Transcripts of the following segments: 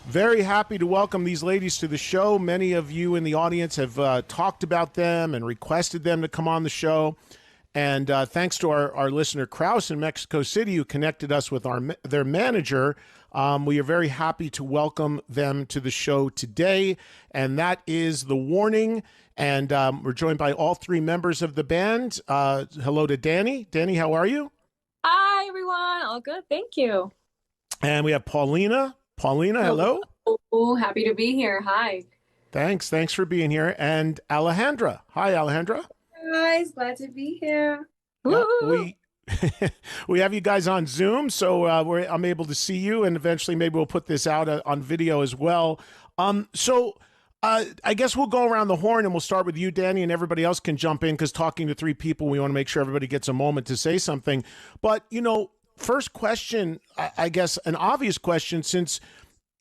Very happy to welcome these ladies to the show. Many of you in the audience have talked about them and requested them to come on the show. And thanks to our listener, Kraus in Mexico City, who connected us with their manager. We are very happy to welcome them to the show today. And that is The Warning. And we're joined by all three members of the band. Hello to Danny. Danny, how are you? Hi, everyone. All good. Thank you. And we have Paulina. Paulina, hello. Oh, happy to be here. Hi. Thanks for being here. And Alejandra. Hi, Alejandra. Guys, glad to be here. We we have you guys on Zoom, so I'm able to see you, and eventually maybe we'll put this out on video as well. I guess we'll go around the horn, and we'll start with you, Danny, and everybody else can jump in, because talking to three people, we want to make sure everybody gets a moment to say something. But, first question, I guess an obvious question, since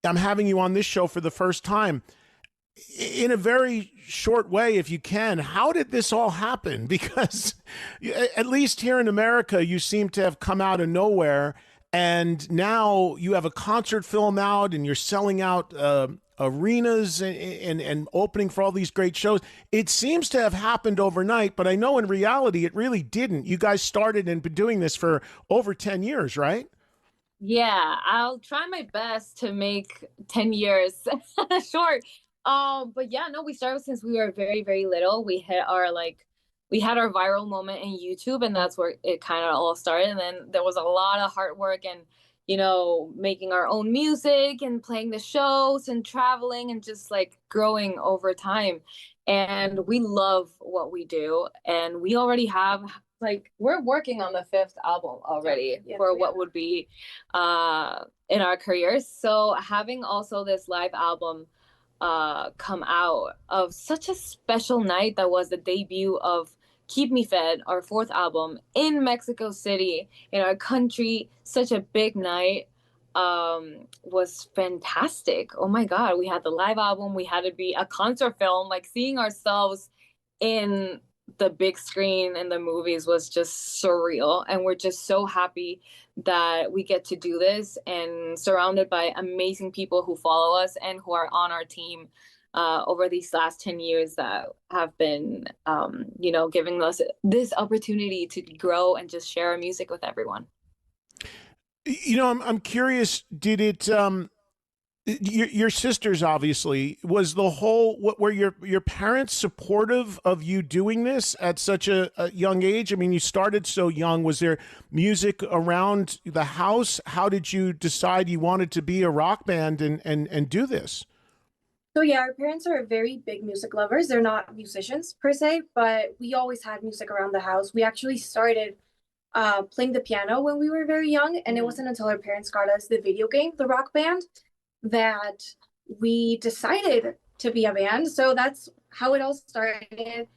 I'm having you on this show for the first time, in a very short way, if you can, how did this all happen? Because at least here in America, you seem to have come out of nowhere, and now you have a concert film out and you're selling out arenas and opening for all these great shows. It seems to have happened overnight, but I know in reality it really didn't. You guys started and been doing this for over 10 years, right? Yeah, I'll try my best to make 10 years short. But yeah, no, we started since we were very, very little. We had our viral moment in YouTube, and that's where it kind of all started. And then there was a lot of hard work and, making our own music and playing the shows and traveling and just like growing over time. And we love what we do. And we already have, we're working on the fifth album already for what would be in our careers. So having also this live album come out of such a special night that was the debut of Keep Me Fed, our fourth album, in Mexico City, in our country, such a big night, was fantastic. Oh my God, we had the live album, we had to be a concert film, like seeing ourselves in the big screen in the movies was just surreal. And we're just so happy that we get to do this and surrounded by amazing people who follow us and who are on our team over these last 10 years that have been, giving us this opportunity to grow and just share our music with everyone. I'm curious, did it, your sisters, obviously, was the whole, were your parents supportive of you doing this at such a young age? I mean, you started so young. Was there music around the house? How did you decide you wanted to be a rock band and do this? So yeah, our parents are very big music lovers. They're not musicians per se, but we always had music around the house. We actually started playing the piano when we were very young, and it wasn't until our parents got us the video game, The Rock Band, that we decided to be a band. So that's how it all started.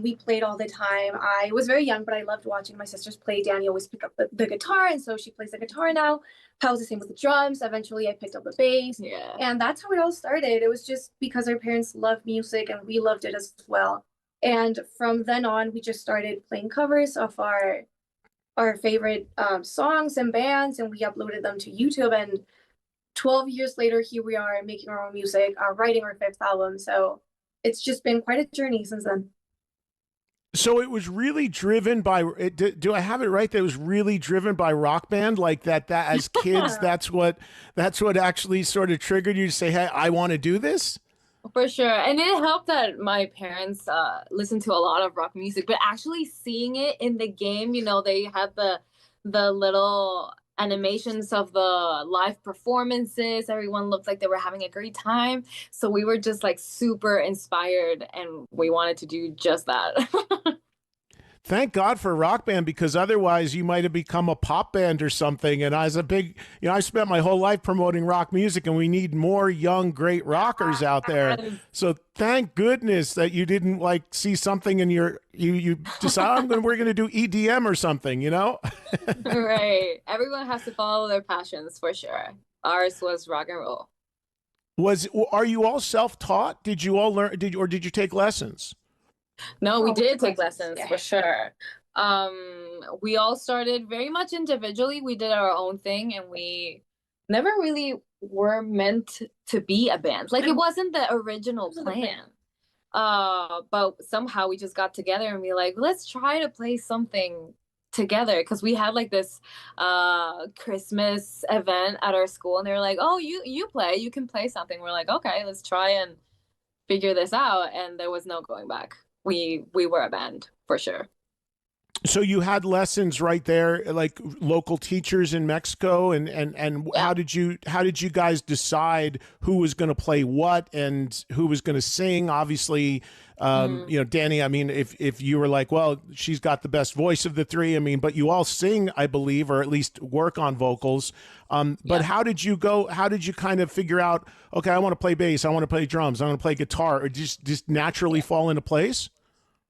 We played all the time. I was very young, but I loved watching my sisters play. Danny always picked up the guitar, and so she plays the guitar now. I was the same with the drums. Eventually, I picked up the bass. Yeah. And that's how it all started. It was just because our parents loved music, and we loved it as well. And from then on, we just started playing covers of our favorite songs and bands, and we uploaded them to YouTube. And 12 years later, here we are making our own music, writing our fifth album. So it's just been quite a journey since then. So it was really driven by, do I have it right that it was really driven by Rock Band? Like that as kids, that's what actually sort of triggered you to say, hey, I want to do this? For sure. And it helped that my parents listened to a lot of rock music, but actually seeing it in the game, they had the little animations of the live performances. Everyone looked like they were having a great time. So we were just like super inspired, and we wanted to do just that. Thank God for Rock Band, because otherwise you might have become a pop band or something. And I was a big, I spent my whole life promoting rock music, and we need more young, great rockers out there. So thank goodness that you didn't see something in you decide we're going to do EDM or something, Right. Everyone has to follow their passions for sure. Ours was rock and roll. Are you all self-taught? Did you all learn, or did you take lessons? No, we did take lessons for sure. We all started very much individually. We did our own thing, and we never really were meant to be a band. Like, it wasn't the original plan. But somehow we just got together and we like, let's try to play something together, because we had like this Christmas event at our school, and they were like, oh, you can play something. We're like, okay, let's try and figure this out. And there was no going back. We were a band for sure. So you had lessons right there, like local teachers in Mexico, and Yeah. how did you guys decide who was going to play what and who was going to sing? Obviously, you know, Danny, I mean, if you were like, well, she's got the best voice of the three, I mean, but you all sing, I believe, or at least work on vocals. But Yeah. how did you go? How did you kind of figure out, okay, I want to play bass, I want to play drums, I want to play guitar, or just naturally fall into place?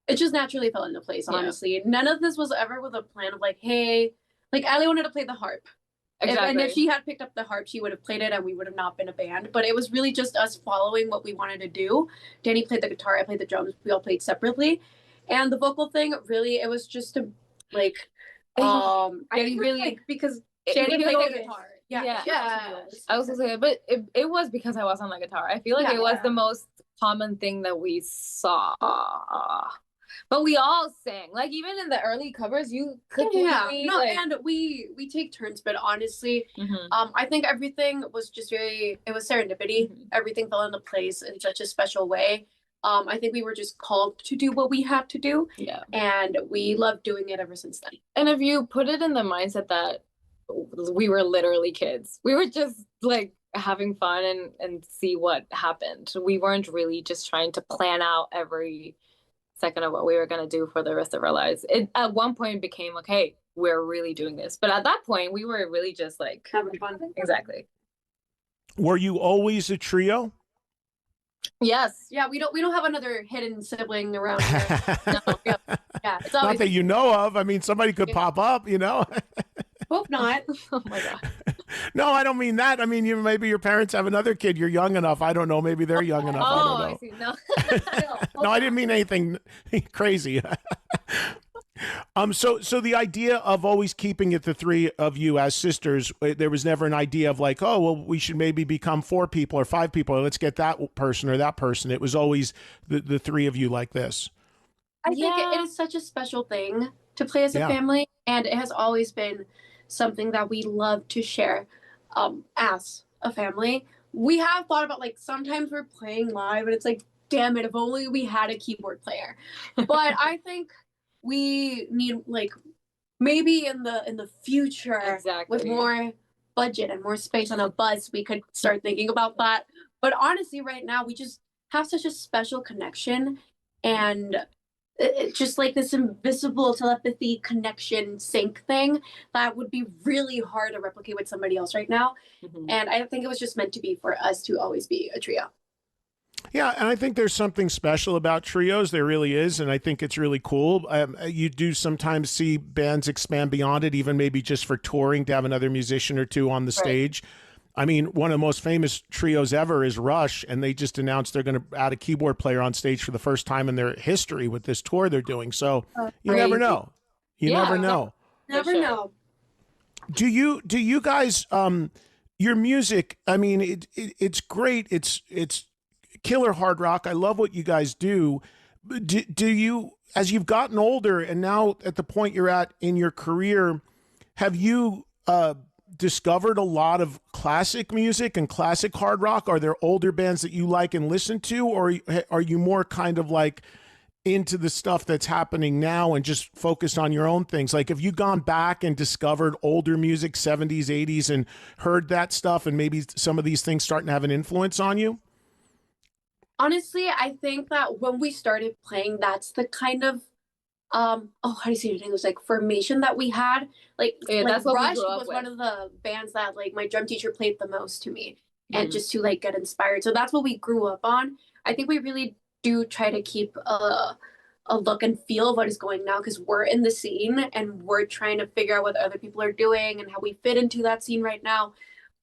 It just naturally fell into place, Yeah. honestly. None of this was ever with a plan of like, hey, like Allie wanted to play the harp. Exactly. And if she had picked up the harp, she would have played it and we would have not been a band. But it was really just us following what we wanted to do. Danny played the guitar, I played the drums, we all played separately. And the vocal thing, really, it was just a, like, Danny really, like, because Danny played the noticed. guitar. Yeah. I was gonna say, but it was because I was on the guitar. I feel like it was the most common thing that we saw. But we all sang. Like, even in the early covers, you could No, and we take turns, but honestly, I think everything was just it was serendipity. Everything fell into place in such a special way. I think we were just called to do what we had to do. Yeah. And we loved doing it ever since then. And if you put it in the mindset that we were literally kids, we were just like having fun and see what happened. We weren't really just trying to plan out every second of what we were going to do for the rest of our lives. It at one point became, okay, we're really doing this. But at that point, we were really just like Having fun. Exactly. Were you always a trio? Yes. Yeah, we don't have another hidden sibling around here. No, yeah, it's Not always that you know of. I mean, somebody could pop up, you know. hope not. Oh my God. No, I don't mean that. I mean, maybe your parents have another kid. You're young enough. I don't know. Maybe they're young enough. I don't know. I see. No. No, I didn't mean anything crazy. So the idea of always keeping it the three of you as sisters, there was never an idea of like, oh, well, we should maybe become 4 people or 5 people, or let's get that person or that person. It was always the three of you like this. I think it is such a special thing to play as a family, and it has always been something that we love to share as a family. We have thought about, like, sometimes we're playing live and it's like, damn it, if only we had a keyboard player. But I think we need, like, maybe in the future, with more budget and more space on a bus, we could start thinking about that. But honestly, right now, we just have such a special connection, and it's just like this invisible telepathy connection sync thing that would be really hard to replicate with somebody else right now. And I think it was just meant to be for us to always be a trio. Yeah, and I think there's something special about trios. There really is, and I think it's really cool. You do sometimes see bands expand beyond it, even maybe just for touring, to have another musician or two on the stage. I mean, one of the most famous trios ever is Rush, and they just announced they're going to add a keyboard player on stage for the first time in their history with this tour they're doing. So you never know. You never know. Never know. Do you guys, your music, I mean, it's great. It's killer hard rock. I love what you guys do. Do you, as you've gotten older and now at the point you're at in your career, have you discovered a lot of classic music and classic hard rock? Are there older bands that you like and listen to, or are you more kind of like into the stuff that's happening now and just focused on your own things? Like, have you gone back and discovered older music, 70s, 80s, and heard that stuff, and maybe some of these things starting to have an influence on you? Honestly, I think that when we started playing, that's the kind of how do you say it in English? Like, formation that we had. Like that's what Rush we grew up was with. one of the bands that, like, my drum teacher played the most to me, and just to, like, get inspired. So that's what we grew up on. I think we really do try to keep a look and feel of what is going now, because we're in the scene and we're trying to figure out what other people are doing and how we fit into that scene right now.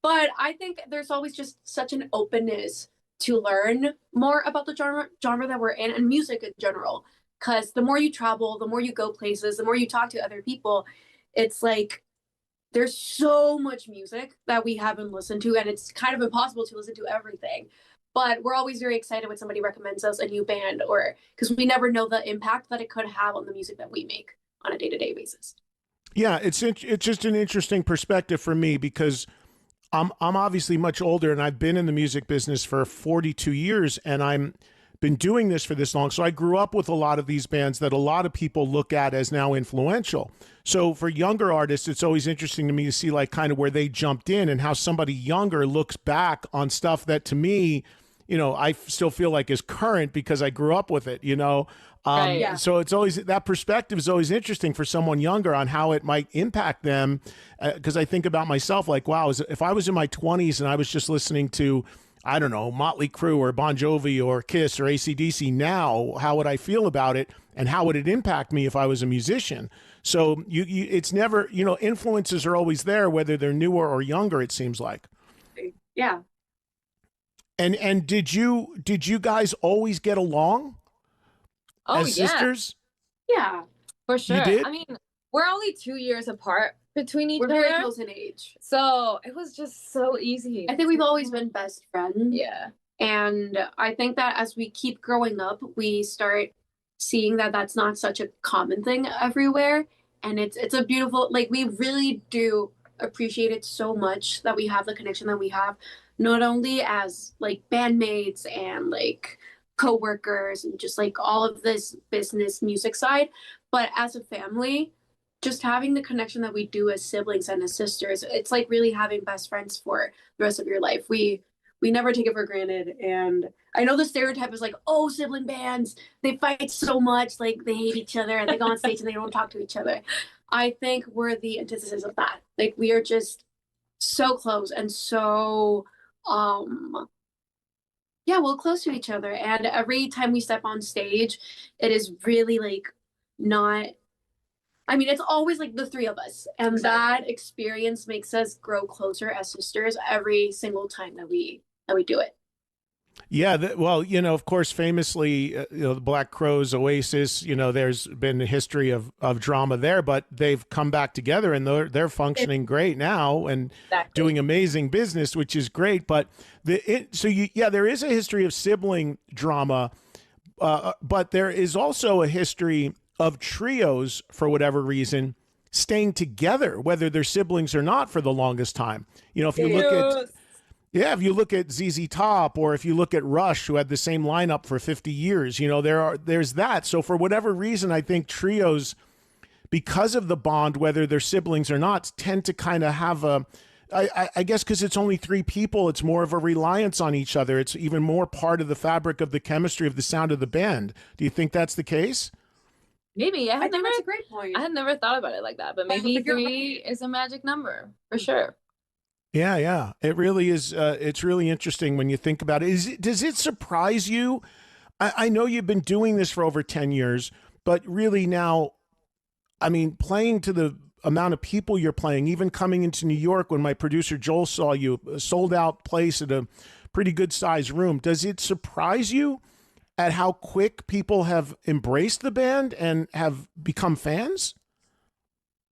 But I think there's always just such an openness to learn more about the genre that we're in, and music in general. Because the more you travel, the more you go places, the more you talk to other people, it's like there's so much music that we haven't listened to, and it's kind of impossible to listen to everything. But we're always very excited when somebody recommends us a new band, or because we never know the impact that it could have on the music that we make on a day-to-day basis. Yeah, it's just an interesting perspective for me because I'm obviously much older and I've been in the music business for 42 years and I'm been doing this for this long. So I grew up with a lot of these bands that a lot of people look at as now influential. So for younger artists, it's always interesting to me to see like kind of where they jumped in and how somebody younger looks back on stuff that to me, you know, I still feel like is current because I grew up with it, you know? Right, yeah. So it's always, that perspective is always interesting for someone younger on how it might impact them. Because I think about myself like, wow, if I was in my 20s and I was just listening to, I don't know, Motley Crue or Bon Jovi or Kiss or AC/DC now, how would I feel about it? And how would it impact me if I was a musician? So it's never, you know, influences are always there, whether they're newer or younger, it seems like. Yeah. And did you guys always get along as sisters? Yeah, for sure. You did? I mean, we're only 2 years apart between each other. We're very close in age. So it was just so easy. I think we've always been best friends. Yeah. And I think that as we keep growing up, we start seeing that that's not such a common thing everywhere. And it's a beautiful, like, we really do appreciate it so much that we have the connection that we have, not only as like bandmates and like co-workers and just like all of this business music side, but as a family, just having the connection that we do as siblings and as sisters. It's like really having best friends for the rest of your life. We never take it for granted. And I know the stereotype is like, oh, sibling bands, they fight so much, like they hate each other and they go on stage and they don't talk to each other. I think we're the antithesis of that. Like we are just so close and so yeah, we're close to each other. And every time we step on stage, it is really like not, I mean, it's always like the three of us. And that experience makes us grow closer as sisters every single time that we do it. Yeah, well, you know, of course, famously, you know, the Black Crowes, Oasis, you know, there's been a history of drama there, but they've come back together and they're functioning great now and doing amazing business, which is great. But there is a history of sibling drama, but there is also a history of trios, for whatever reason, staying together, whether they're siblings or not, for the longest time. You know, if you look at if you look at ZZ Top, or if you look at Rush, who had the same lineup for 50 years, you know, there's that. So for whatever reason, I think trios, because of the bond, whether they're siblings or not, tend to kind of have I guess because it's only three people, it's more of a reliance on each other. It's even more part of the fabric of the chemistry of the sound of the band. Do you think that's the case? Maybe. I think that's a great point. I had never thought about it like that, but maybe three is a magic number for sure. Yeah. It really is. It's really interesting when you think about it. Does it surprise you? I know you've been doing this for over 10 years, but really now, I mean, playing to the amount of people you're playing, even coming into New York when my producer Joel saw you, a sold out place at a pretty good sized room. Does it surprise you at how quick people have embraced the band and have become fans?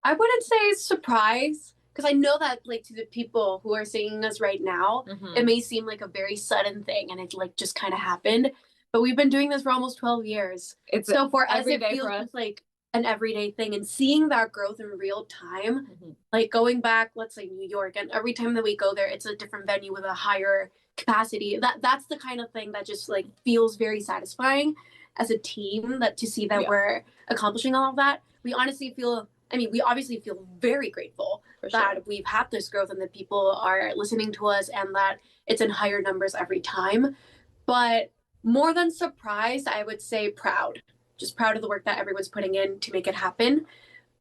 I wouldn't say surprise, because I know that like to the people who are seeing us right now, it may seem like a very sudden thing and it like just kind of happened. But we've been doing this for almost 12 years. So for us, it feels just like an everyday thing. And seeing that growth in real time, like going back, let's say New York, and every time that we go there, it's a different venue with a higher capacity. That's the kind of thing that just like feels very satisfying as a team, that to see that we're accomplishing all of that. We honestly feel, I mean, we obviously feel very grateful that we've had this growth and that people are listening to us and that it's in higher numbers every time. But more than surprised, I would say proud. Just proud of the work that everyone's putting in to make it happen.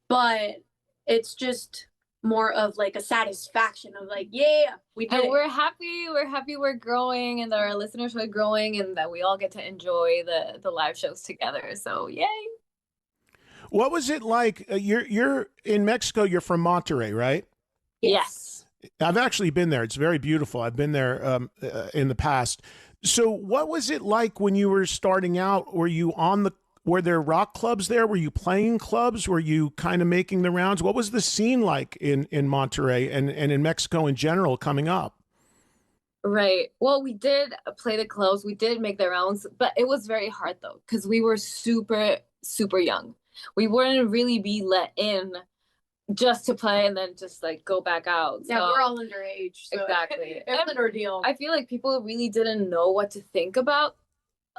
But it's just more of like a satisfaction of like, yeah, we did it. We're happy we're growing and that our listeners are growing and that we all get to enjoy the live shows together. So yay. What was it like? You're in Mexico. You're from Monterrey, right? Yes. I've actually been there. It's very beautiful. I've been there in the past. So what was it like when you were starting out? Were you on were there rock clubs there? Were you playing clubs? Were you kind of making the rounds? What was the scene like in Monterrey and in Mexico in general coming up? Right. Well, we did play the clubs. We did make the rounds, but it was very hard though, because we were super, super young. We wouldn't really be let in just to play and then just like go back out. Yeah, we're all underage. So exactly. It's an ordeal. I feel like people really didn't know what to think about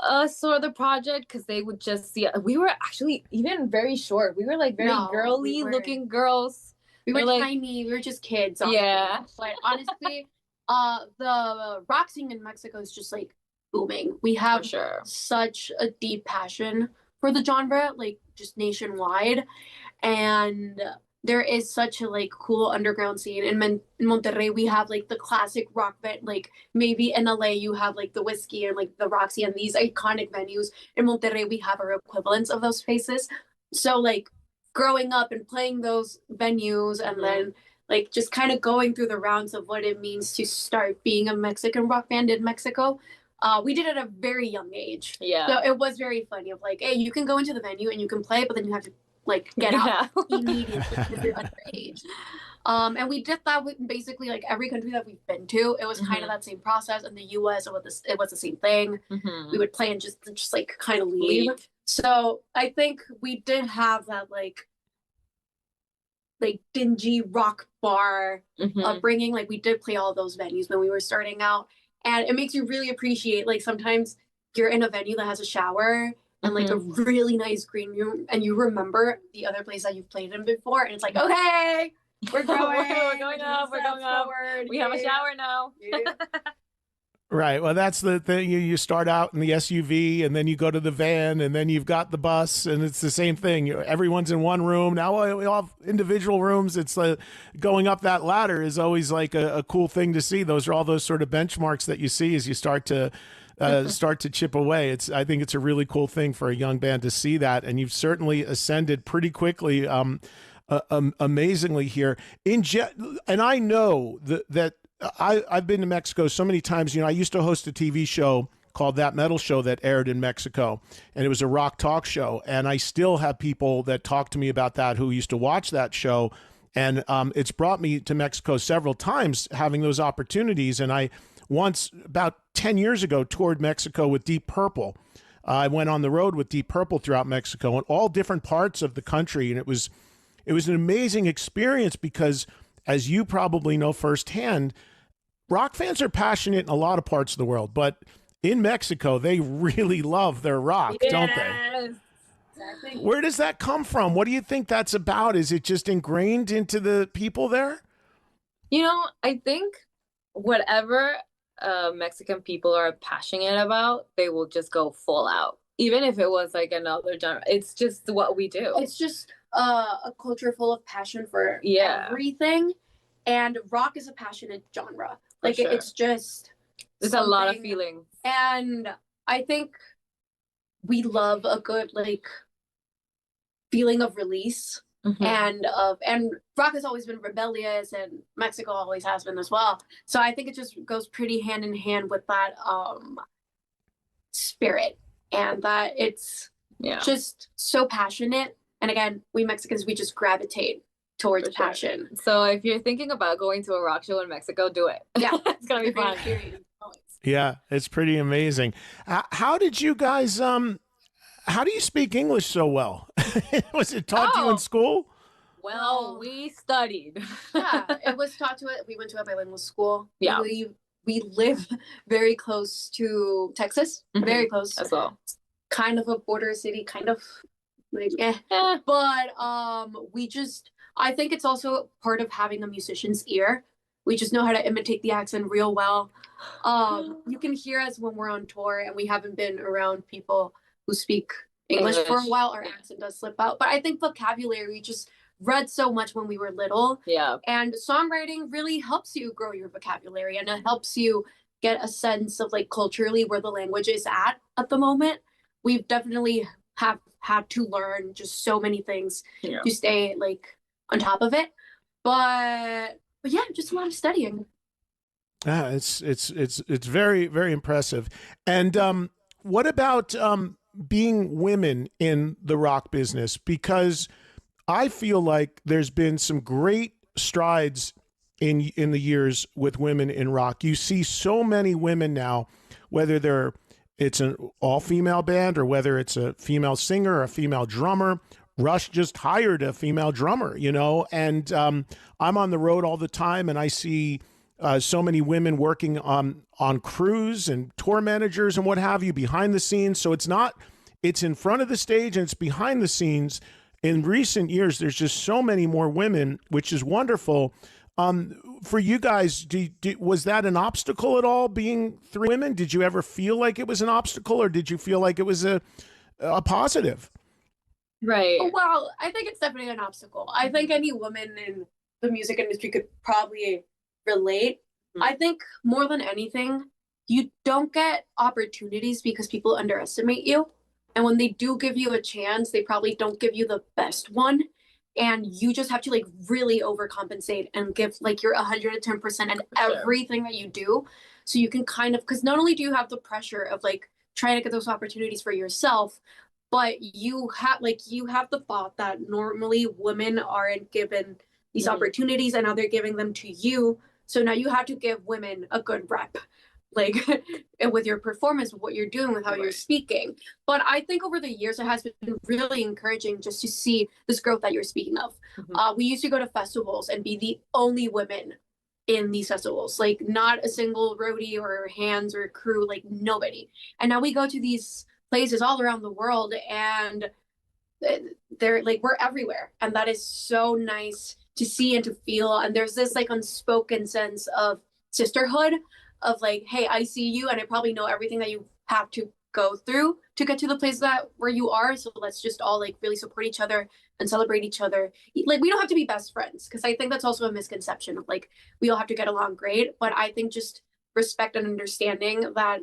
us or the project, because they would just see we were actually even very short. We were like very girly looking girls. We were like, tiny. We were just kids. Honestly. Yeah. But honestly, the rock scene in Mexico is just like booming. We have such a deep passion for the genre, like just nationwide, and there is such a like cool underground scene. In Monterrey, we have like the classic rock band. Like maybe in LA, you have like the Whiskey and like the Roxy and these iconic venues. In Monterrey, we have our equivalents of those spaces. So like growing up and playing those venues and then like just kind of going through the rounds of what it means to start being a Mexican rock band in Mexico. We did it at a very young age. Yeah. So it was very funny of like, hey, you can go into the venue and you can play, but then you have to like get out immediately because you're underage. And we did that with basically like every country that we've been to. It was kind of that same process. In the US, it was the same thing. We would play and just like kind of leave. So I think we did have that like dingy rock bar upbringing. Like we did play all those venues when we were starting out, and it makes you really appreciate like sometimes you're in a venue that has a shower and like a really nice green room, and you remember the other place that you've played in before, and it's like, okay, we're growing, we're going up, forward. We have a shower now. Right. Well, that's the thing. You start out in the SUV, and then you go to the van, and then you've got the bus, and it's the same thing. Everyone's in one room. Now we all have individual rooms. It's going up that ladder is always like a cool thing to see. Those are all those sort of benchmarks that you see as you start to chip away. I think it's a really cool thing for a young band to see that, and you've certainly ascended pretty quickly, amazingly here. And I know that I've been to Mexico so many times. You know, I used to host a TV show called That Metal Show that aired in Mexico, and it was a rock talk show. And I still have people that talk to me about that who used to watch that show. And it's brought me to Mexico several times, having those opportunities. And I once, about 10 years ago, toured Mexico with Deep Purple. I went on the road with Deep Purple throughout Mexico in all different parts of the country. And it was an amazing experience because, as you probably know firsthand, rock fans are passionate in a lot of parts of the world, but in Mexico, they really love their rock, don't they? Exactly. Where does that come from? What do you think that's about? Is it just ingrained into the people there? You know, I think whatever Mexican people are passionate about, they will just go full out. Even if it was like another genre, it's just what we do. It's just a culture full of passion for everything. And rock is a passionate genre. Like it's just there's a lot of feeling. And I think we love a good like feeling of release and rock has always been rebellious, and Mexico always has been as well. So I think it just goes pretty hand in hand with that spirit, and that it's just so passionate. And again, we Mexicans, we just gravitate towards passion. So if you're thinking about going to a rock show in Mexico, do it. Yeah, it's gonna be fun. Yeah, it's pretty amazing. How did you guys? How do you speak English so well? Was it taught to you in school? Well, we studied. Yeah, it was taught to it. We went to a bilingual school. Yeah, we live very close to Texas. Very close as well. Kind of a border city, kind of like but we just. I think it's also part of having a musician's ear. We just know how to imitate the accent real well. You can hear us when we're on tour and we haven't been around people who speak English for a while. Our accent does slip out. But I think vocabulary, we just read so much when we were little. Yeah. And songwriting really helps you grow your vocabulary, and it helps you get a sense of like culturally where the language is at the moment. We've definitely have had to learn just so many things to stay like on top of it, but yeah, just a lot of studying. It's very, very impressive. And what about being women in the rock business? Because I feel like there's been some great strides in the years with women in rock. You see so many women now, whether it's an all-female band or whether it's a female singer or a female drummer. Rush just hired a female drummer, you know, and I'm on the road all the time, and I see so many women working on crews and tour managers and what have you behind the scenes. So it's in front of the stage and it's behind the scenes. In recent years, there's just so many more women, which is wonderful. For you guys, was that an obstacle at all, being three women? Did you ever feel like it was an obstacle, or did you feel like it was a positive? Right. Well, I think it's definitely an obstacle. I think any woman in the music industry could probably relate. Mm-hmm. I think more than anything, you don't get opportunities because people underestimate you. And when they do give you a chance, they probably don't give you the best one. And you just have to like really overcompensate and give like your 110% in everything that you do. So you can kind of, because not only do you have the pressure of like trying to get those opportunities for yourself, but you have the thought that normally women aren't given these opportunities, and now they're giving them to you. So now you have to give women a good rep, like with your performance, with what you're doing, with how you're speaking. But I think over the years, it has been really encouraging just to see this growth that you're speaking of. We used to go to festivals and be the only women in these festivals, like not a single roadie or hands or crew, like nobody. And now we go to these places all around the world, and they're like, we're everywhere, and that is so nice to see and to feel. And there's this like unspoken sense of sisterhood, of like, hey, I see you, and I probably know everything that you have to go through to get to the place where you are. So let's just all like really support each other and celebrate each other. Like, we don't have to be best friends, because I think that's also a misconception of like we all have to get along great. But I think just respect and understanding that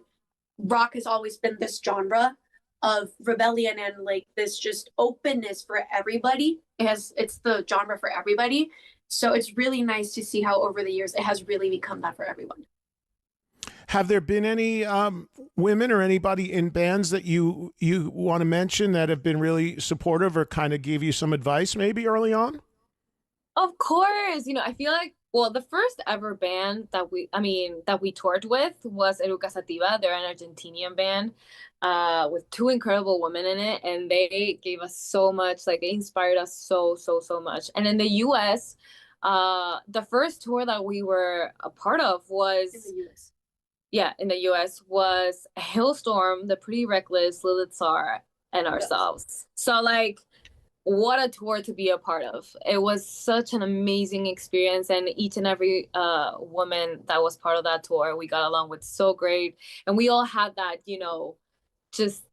rock has always been this genre of rebellion and like this just openness for everybody. It's the genre for everybody. So it's really nice to see how over the years it has really become that for everyone. Have there been any women or anybody in bands that you want to mention that have been really supportive or kind of gave you some advice maybe early on? Of course. You know, I feel like, well, the first ever band that we toured with was Activa. They're an Argentinian band with two incredible women in it. And they gave us so much, like they inspired us so much. And in the US, the first tour that we were a part of was in the US was Hailstorm, The Pretty Reckless, Lilith Tsar, and ourselves. So like, what a tour to be a part of. It was such an amazing experience, and each and every woman that was part of that tour, we got along with so great. And we all had that, you know, just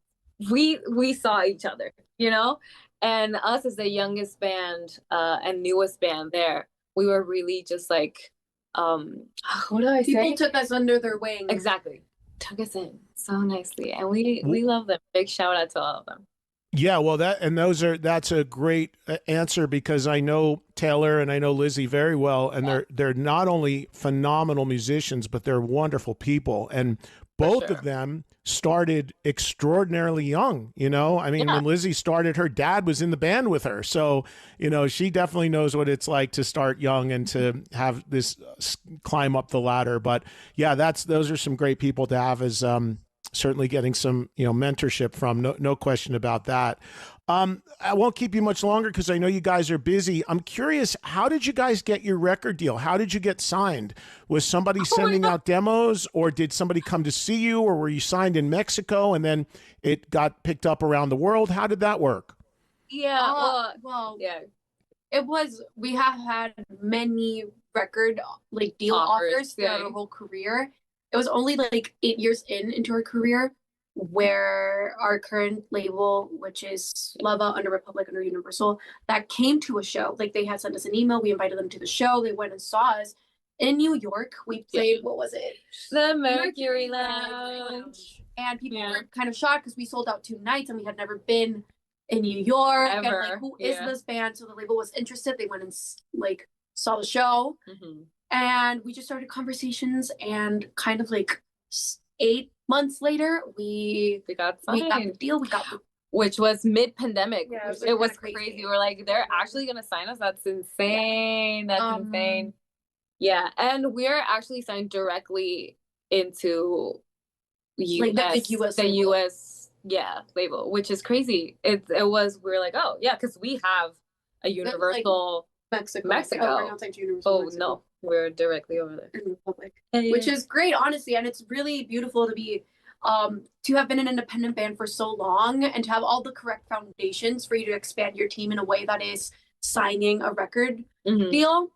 we saw each other, you know, and us as the youngest band and newest band there, we were really just like, what do I say? People took us under their wing. Exactly. Took us in so nicely. And we love them. Big shout out to all of them. Yeah, well, that's a great answer, because I know Taylor and I know Lizzie very well, and they're not only phenomenal musicians, but they're wonderful people, and both of them started extraordinarily young. You know, I mean, when Lizzie started, her dad was in the band with her, so you know she definitely knows what it's like to start young and to have this climb up the ladder. But yeah, those are some great people to have as certainly getting some, you know, mentorship from, no question about that. I won't keep you much longer because I know you guys are busy. I'm curious, how did you guys get your record deal? How did you get signed? Was somebody sending out demos, or did somebody come to see you, or were you signed in Mexico and then it got picked up around the world? How did that work? Yeah, it was, we have had many record like deal offers throughout our whole career. It was only like 8 years into our career where our current label, which is Lava under Republic under Universal, that came to a show. Like they had sent us an email. We invited them to the show. They went and saw us in New York. We played, what was it? The Mercury Lounge. And people were kind of shocked because we sold out 2 nights and we had never been in New York. Ever. And like, who is this band? So the label was interested. They went and like saw the show. And we just started conversations, and kind of like 8 months later, we got signed. We got the deal. We got the which was mid-pandemic. Yeah, it was crazy. We're like, they're actually gonna sign us. That's insane. Yeah. That's insane. Yeah, and we're actually signed directly into US, the US label, which is crazy. It was, we're like, oh yeah, because we have a universal Mexico. Oh no, we're directly over there in Republic, which is great, honestly, and it's really beautiful to be to have been an independent band for so long and to have all the correct foundations for you to expand your team in a way that is signing a record deal.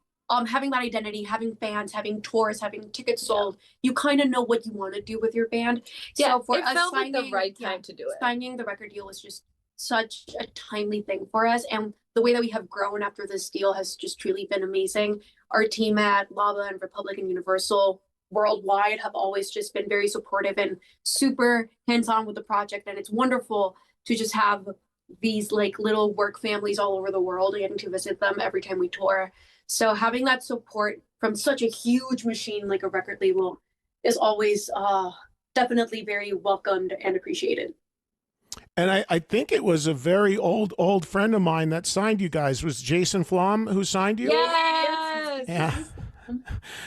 Having that identity, having fans, having tours, having tickets sold, you kind of know what you want to do with your band. Yeah, so for it us felt signing, like the right time to do it. Signing the record deal was just such a timely thing for us, and the way that we have grown after this deal has just truly been amazing. Our team at Lava and Republic and Universal worldwide have always just been very supportive and super hands-on with the project, and it's wonderful to just have these like little work families all over the world, getting to visit them every time we tour. So having that support from such a huge machine like a record label is always definitely very welcomed and appreciated. And I think it was a very old friend of mine that signed you guys. Was Jason Flom who signed you? Yes. Yeah.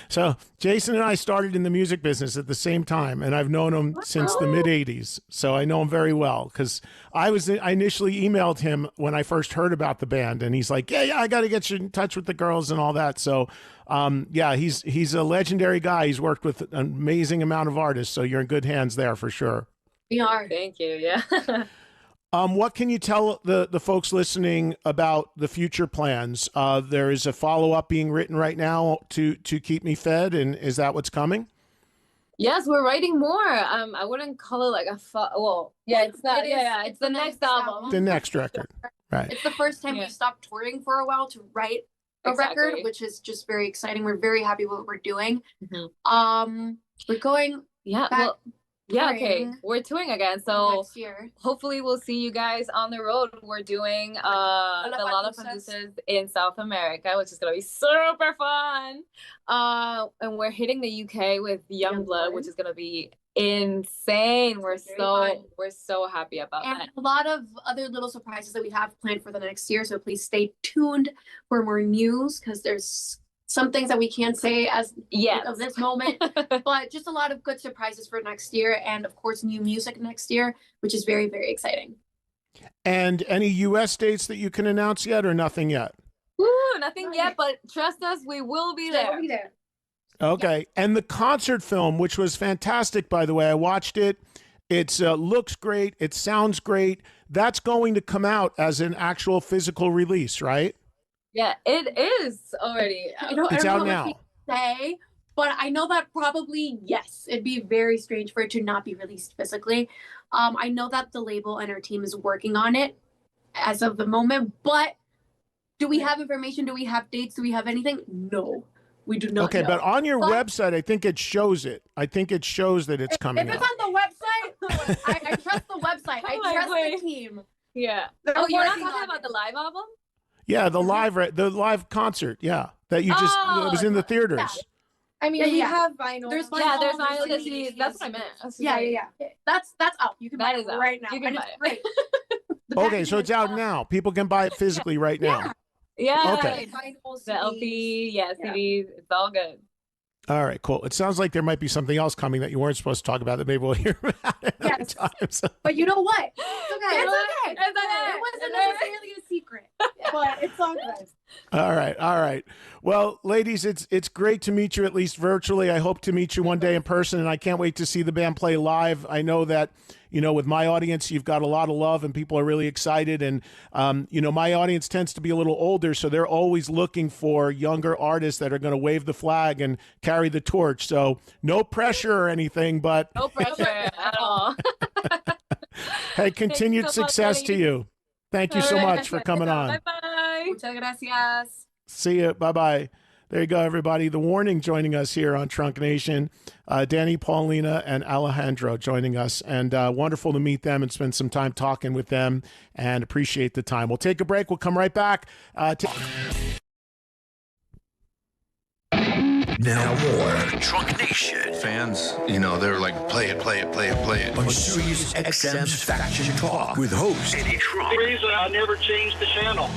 So Jason and I started in the music business at the same time, and I've known him since the mid '80s. So I know him very well because I initially emailed him when I first heard about the band, and he's like, "Yeah, I got to get you in touch with the girls and all that." So, yeah, he's a legendary guy. He's worked with an amazing amount of artists, so you're in good hands there for sure. We are. Thank you. Yeah. What can you tell the folks listening about the future plans? There is a follow-up being written right now to Keep Me Fed, and is that what's coming? Yes, we're writing more. I wouldn't call it like a it's not. It's the next album. The next record, right? It's the first time we stopped touring for a while to write a record, which is just very exciting. We're very happy with what we're doing. We're going. Yeah. Back okay. We're touring again, so next year. Hopefully we'll see you guys on the road. We're doing the Lollapaloozas in South America, which is gonna be super fun. And we're hitting the UK with Youngblood, which is gonna be insane. We're so happy about that. A lot of other little surprises that we have planned for the next year. So please stay tuned for more news, because there's some things that we can't say as of this moment, but just a lot of good surprises for next year, and of course new music next year, which is very, very exciting. And any US dates that you can announce yet, or nothing yet? Nothing yet, but trust us, we will be there. We'll be there. Okay. Yeah. And the concert film, which was fantastic, by the way, I watched it. It looks great. It sounds great. That's going to come out as an actual physical release, right? Yeah, it is already. It's out now. Say, but I know that probably, yes, it'd be very strange for it to not be released physically. I know that the label and our team is working on it as of the moment, but do we have information? Do we have dates? Do we have anything? No, we do not. Okay, but on your website, I think it shows it. I think it shows that it's coming out. If it's on the website, I trust the website. I trust the team. Yeah. Oh, you're not talking about the live album? Yeah, the live concert. Yeah, that you just it was in the theaters. Yeah. I mean, we have vinyl. There's vinyl. Yeah, there's vinyl. CDs. That's what I meant. Yeah. That's out. You can buy it right now. You can buy it. Okay, so it's out now. People can buy it physically right now. Yeah. Okay. The LP, CDs. It's all good. All right, cool. It sounds like there might be something else coming that you weren't supposed to talk about that maybe we'll hear about another time. So. But you know what? It's okay. It's okay. It wasn't necessarily a secret, but it's all good. All right. Well, ladies, it's great to meet you, at least virtually. I hope to meet you one day in person, and I can't wait to see the band play live. I know that, with my audience, you've got a lot of love and people are really excited. And, my audience tends to be a little older, so they're always looking for younger artists that are going to wave the flag and carry the torch. So no pressure or anything, but no pressure at all. Hey, continued success to you. Thank you so much for coming on. Bye-bye. Muchas gracias. See you. Bye-bye. There you go, everybody. The Warning joining us here on Trunk Nation. Danny, Paulina, and Alejandro joining us. And wonderful to meet them and spend some time talking with them, and appreciate the time. We'll take a break. We'll come right back. Now more Trunk Nation. Fans, you know, they were like, play it, play it, play it, play it. On Sirius XM's Faction Talk with host Eddie Trunk. The reason I never changed the channel.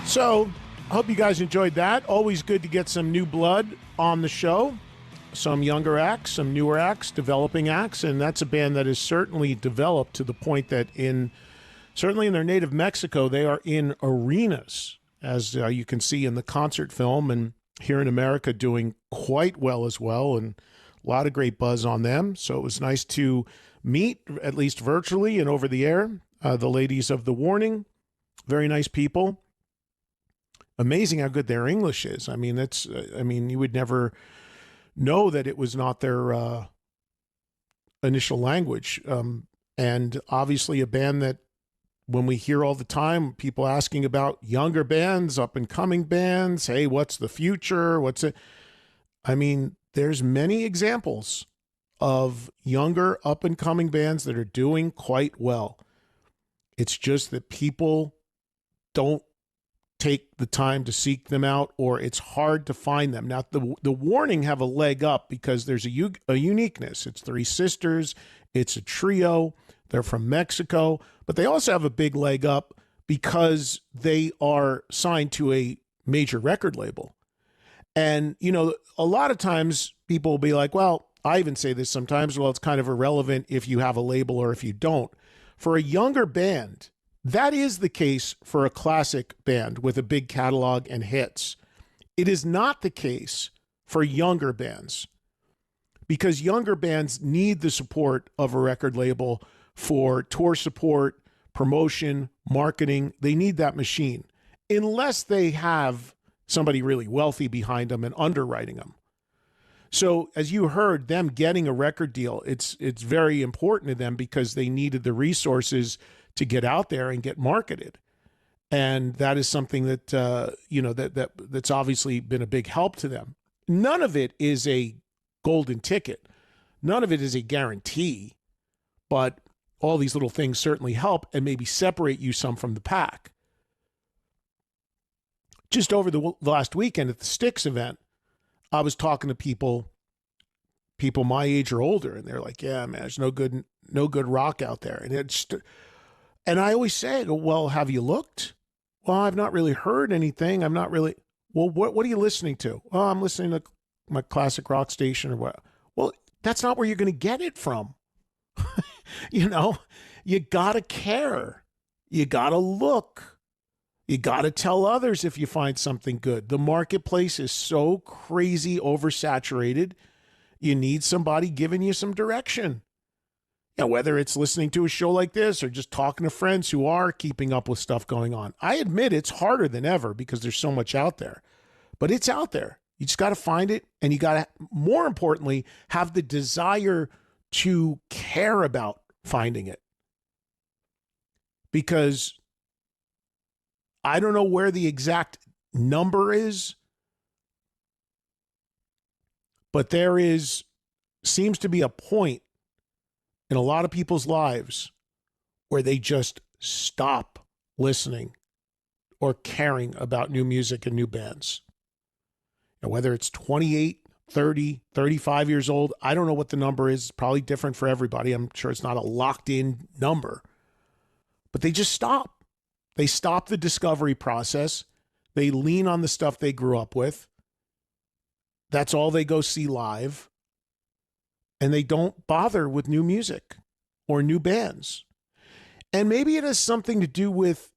So, I hope you guys enjoyed that. Always good to get some new blood on the show. Some younger acts, some newer acts, developing acts, and that's a band that is certainly developed to the point that certainly in their native Mexico, they are in arenas, as you can see in the concert film, and here in America doing quite well as well, and a lot of great buzz on them. So it was nice to meet, at least virtually and over the air, the ladies of The Warning. Very nice people. Amazing how good their English is. I mean, you would never know that it was not their initial language. And obviously a band that, when we hear all the time people asking about younger bands, up and coming bands, hey, what's the future? What's it? I mean, there's many examples of younger up and coming bands that are doing quite well. It's just that people don't take the time to seek them out, or it's hard to find them. Now, the Warning have a leg up because there's a uniqueness. It's three sisters. It's a trio. They're from Mexico, but they also have a big leg up because they are signed to a major record label. And, you know, a lot of times people will be like, well, I even say this sometimes, well, it's kind of irrelevant if you have a label or if you don't. For a younger band, that is the case for a classic band with a big catalog and hits. It is not the case for younger bands, because younger bands need the support of a record label for tour support, promotion, marketing. They need that machine, unless they have somebody really wealthy behind them and underwriting them. So as you heard, them getting a record deal, it's very important to them because they needed the resources to get out there and get marketed. And that is something that, that's obviously been a big help to them. None of it is a golden ticket. None of it is a guarantee, but all these little things certainly help and maybe separate you some from the pack. Just over the last weekend at the Styx event, I was talking to people my age or older, and they're like, yeah, man, there's no good rock out there. And I always say, well, have you looked? Well, I've not really heard anything. I'm not really, well, what are you listening to? Oh, I'm listening to my classic rock station or what? Well, that's not where you're going to get it from. You know, you got to care. You got to look. You got to tell others if you find something good. The marketplace is so crazy oversaturated. You need somebody giving you some direction. You know, whether it's listening to a show like this or just talking to friends who are keeping up with stuff going on. I admit it's harder than ever because there's so much out there, but it's out there. You just got to find it, and you got to, more importantly, have the desire to care about finding it. Because I don't know where the exact number is, but seems to be a point in a lot of people's lives where they just stop listening or caring about new music and new bands. And whether it's 28, 30, 35 years old, I don't know what the number is. It's probably different for everybody. I'm sure it's not a locked in number, but they just stop. They stop the discovery process. They lean on the stuff they grew up with. That's all they go see live. And they don't bother with new music or new bands. And maybe it has something to do with,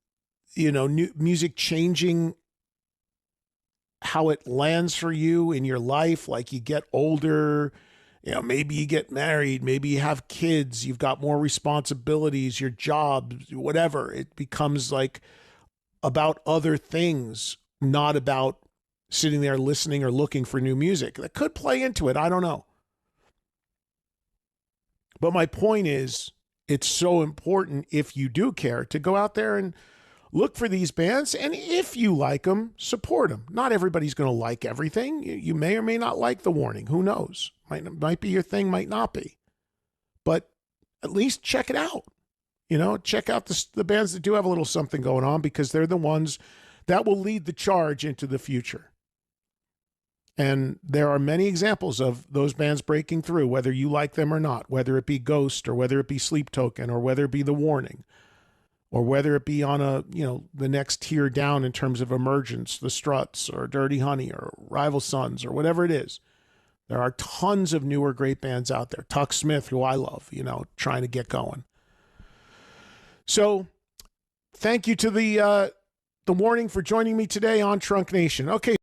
new music changing how it lands for you in your life. Like you get older, maybe you get married, maybe you have kids, you've got more responsibilities, your job, whatever. It becomes like about other things, not about sitting there listening or looking for new music. That could play into it. I don't know. But my point is, it's so important, if you do care, to go out there and look for these bands. And if you like them, support them. Not everybody's going to like everything. You may or may not like The Warning. Who knows? Might be your thing, might not be. But at least check it out. Check out the bands that do have a little something going on, because they're the ones that will lead the charge into the future. And there are many examples of those bands breaking through, whether you like them or not, whether it be Ghost or whether it be Sleep Token or whether it be The Warning or whether it be on the next tier down in terms of emergence, The Struts or Dirty Honey or Rival Sons or whatever it is. There are tons of newer great bands out there. Tuck Smith, who I love, trying to get going. So thank you to the Warning for joining me today on Trunk Nation. Okay.